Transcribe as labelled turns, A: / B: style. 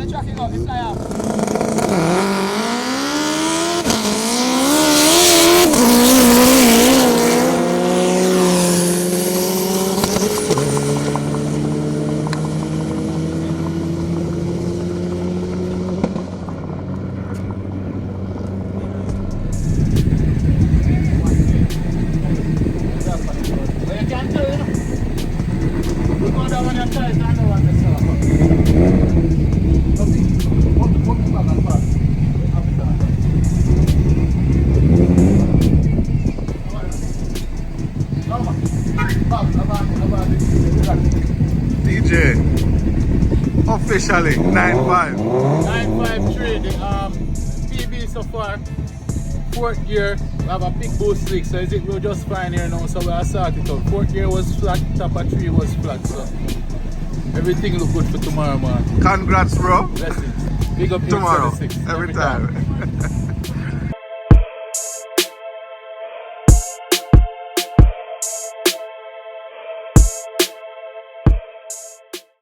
A: on the tracking up, it's fly off. But you can tell, you know. Look on that one and try it, and the one that's What's back and forth?
B: DJ, officially 9-5.
A: 953, the PB so far, 4th gear, we have a big boost slick, so is it we're just fine here now, so we'll start it out. 4th gear was flat, top of 3 was flat, so everything look good for tomorrow, man.
B: Congrats, bro.
A: Blessings. Big up
B: Tomorrow,
A: 76.
B: every time.